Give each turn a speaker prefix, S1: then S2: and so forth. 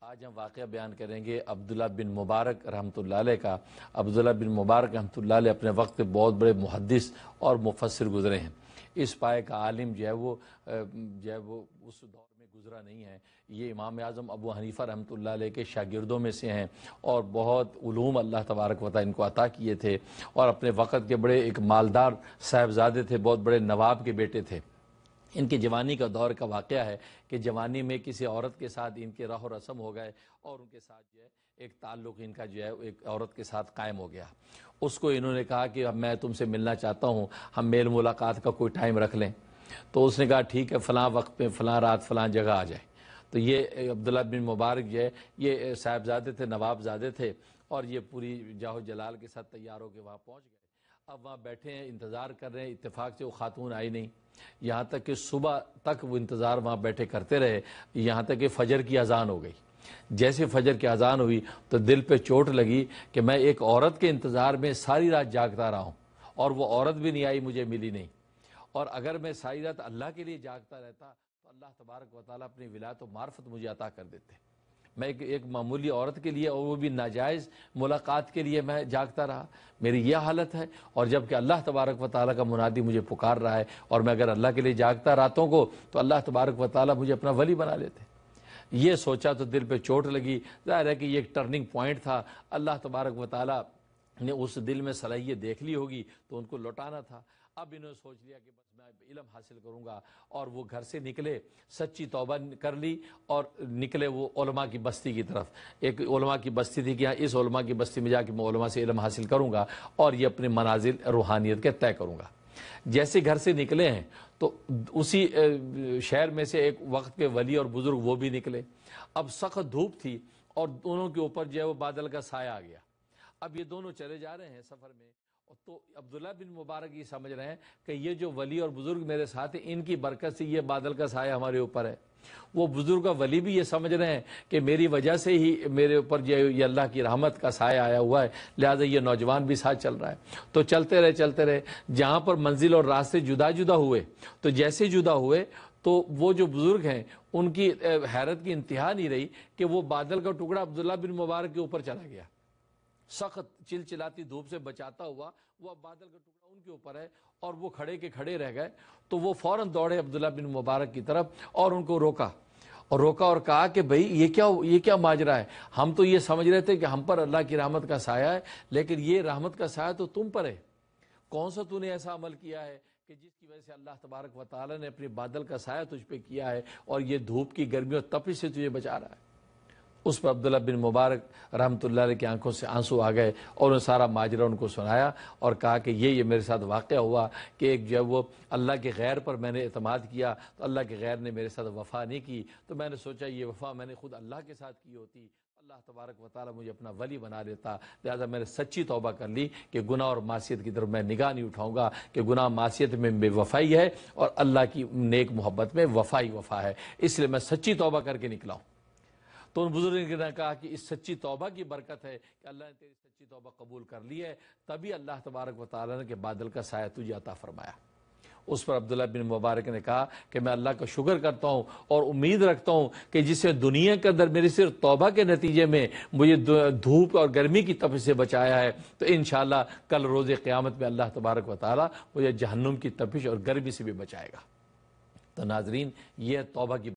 S1: آج ہم واقعہ بیان کریں گے عبداللہ بن مبارک رحمۃ اللہ علیہ کا۔ عبداللہ بن مبارک رحمۃ اللہ علیہ اپنے وقت بہت بڑے محدث اور مفسر گزرے ہیں۔ اس پائے کا عالم جو ہے وہ اس دور میں گزرا نہیں ہے۔ یہ امام اعظم ابو حنیفہ رحمۃ اللہ علیہ کے شاگردوں میں سے ہیں اور بہت علوم اللہ تبارک و تعالیٰ ان کو عطا کیے تھے، اور اپنے وقت کے بڑے ایک مالدار صاحبزادے تھے، بہت بڑے نواب کے بیٹے تھے۔ ان کی جوانی کا دور کا واقعہ ہے کہ جوانی میں کسی عورت کے ساتھ ان کے رہ و رسم ہو گئے، اور ان کے ساتھ جو ہے ایک تعلق ان کا جو ہے ایک عورت کے ساتھ قائم ہو گیا۔ اس کو انہوں نے کہا کہ اب میں تم سے ملنا چاہتا ہوں، ہم میل ملاقات کا کوئی ٹائم رکھ لیں۔ تو اس نے کہا ٹھیک ہے، فلاں وقت پہ فلاں رات فلاں جگہ آ جائے۔ تو یہ عبداللہ بن مبارک جو ہے یہ صاحبزادے تھے، نواب زادے تھے، اور یہ پوری جاہ و جلال کے ساتھ تیار ہو کے وہاں پہنچ گئے۔ اب وہاں بیٹھے ہیں، انتظار کر رہے ہیں، اتفاق سے وہ خاتون آئی نہیں، یہاں تک کہ صبح تک وہ انتظار وہاں بیٹھے کرتے رہے، یہاں تک کہ فجر کی اذان ہو گئی۔ جیسے فجر کی اذان ہوئی تو دل پہ چوٹ لگی کہ میں ایک عورت کے انتظار میں ساری رات جاگتا رہا ہوں، اور وہ عورت بھی نہیں آئی، مجھے ملی نہیں۔ اور اگر میں ساری رات اللہ کے لیے جاگتا رہتا تو اللہ تبارک و تعالیٰ اپنی ولایت و معرفت مجھے عطا کر دیتے۔ میں ایک معمولی عورت کے لیے، اور وہ بھی ناجائز ملاقات کے لیے میں جاگتا رہا، میری یہ حالت ہے۔ اور جب کہ اللہ تبارک و تعالیٰ کا منادی مجھے پکار رہا ہے، اور میں اگر اللہ کے لیے جاگتا راتوں کو تو اللہ تبارک و تعالیٰ مجھے اپنا ولی بنا لیتے۔ یہ سوچا تو دل پہ چوٹ لگی۔ ظاہر ہے کہ یہ ایک ٹرننگ پوائنٹ تھا، اللہ تبارک و تعالیٰ نے اس دل میں صلاحیت دیکھ لی ہوگی تو ان کو لوٹانا تھا۔ اب انہوں نے سوچ لیا کہ بس میں علم حاصل کروں گا، اور وہ گھر سے نکلے، سچی توبہ کر لی اور نکلے وہ علماء کی بستی کی طرف۔ ایک علماء کی بستی تھی کہ ہاں اس علماء کی بستی میں جا کے میں علماء سے علم حاصل کروں گا اور یہ اپنے منازل روحانیت کے طے کروں گا۔ جیسے گھر سے نکلے ہیں تو اسی شہر میں سے ایک وقت کے ولی اور بزرگ وہ بھی نکلے۔ اب سخت دھوپ تھی اور دونوں کے اوپر جو ہے وہ بادل کا سایہ آ گیا۔ اب یہ دونوں چلے جا رہے ہیں سفر میں، تو عبداللہ بن مبارک یہ سمجھ رہے ہیں کہ یہ جو ولی اور بزرگ میرے ساتھ ہیں، ان کی برکت سے یہ بادل کا سایہ ہمارے اوپر ہے۔ وہ بزرگ اور ولی بھی یہ سمجھ رہے ہیں کہ میری وجہ سے ہی میرے اوپر یہ اللہ کی رحمت کا سایہ آیا ہوا ہے، لہٰذا یہ نوجوان بھی ساتھ چل رہا ہے۔ تو چلتے رہے، جہاں پر منزل اور راستے جدا جدا ہوئے، تو جیسے جدا ہوئے تو وہ جو بزرگ ہیں ان کی حیرت کی انتہا نہیں رہی کہ وہ بادل کا ٹکڑا عبداللہ بن مبارک کے اوپر چلا گیا۔ سخت چلچلاتی دھوپ سے بچاتا ہوا وہ بادل کا ٹکڑا ان کے اوپر ہے، اور وہ کھڑے کے کھڑے رہ گئے۔ تو وہ فوراً دوڑے عبداللہ بن مبارک کی طرف اور ان کو روکا اور کہا کہ بھئی یہ کیا ماجرا ہے؟ ہم تو یہ سمجھ رہے تھے کہ ہم پر اللہ کی رحمت کا سایہ ہے، لیکن یہ رحمت کا سایہ تو تم پر ہے۔ کون سا تو نے ایسا عمل کیا ہے کہ جس کی وجہ سے اللہ تبارک و تعالیٰ نے اپنی بادل کا سایہ تجھ پہ کیا ہے، اور یہ دھوپ کی گرمی اور تپش سے تجھے بچا رہا ہے؟ اس پر عبداللہ بن مبارک رحمۃ اللہ علیہ کی آنکھوں سے آنسو آ گئے، اور انہوں نے سارا ماجرا ان کو سنایا اور کہا کہ یہ میرے ساتھ واقعہ ہوا کہ ایک جو وہ اللہ کے غیر پر میں نے اعتماد کیا تو اللہ کے غیر نے میرے ساتھ وفا نہیں کی، تو میں نے سوچا یہ وفا میں نے خود اللہ کے ساتھ کی ہوتی، اللہ تبارک و تعالیٰ مجھے اپنا ولی بنا لیتا، لہذا میں نے سچی توبہ کر لی کہ گناہ اور معصیت کی طرف میں نگاہ نہیں اٹھاؤں گا، کہ گناہ معصیت میں بے وفائی ہے اور اللہ کی نیک محبت میں وفائی وفا ہے، اس لیے میں سچی توبہ کر کے نکلا ہوں۔ تو ان بزرگوں نے کہا کہ اس سچی توبہ کی برکت ہے کہ اللہ نے تیری سچی توبہ قبول کر لی ہے، تبھی اللہ تبارک و تعالیٰ نے کہ بادل کا سایہ تجھے عطا فرمایا۔ اس پر عبداللہ بن مبارک نے کہا کہ میں اللہ کا شکر کرتا ہوں اور امید رکھتا ہوں کہ جسے دنیا کے اندر میری صرف توبہ کے نتیجے میں مجھے دھوپ اور گرمی کی تپش سے بچایا ہے، تو انشاءاللہ کل روز قیامت میں اللہ تبارک و تعالیٰ مجھے جہنم کی تپش اور گرمی سے بھی بچائے گا۔ تو ناظرین، یہ توبہ کی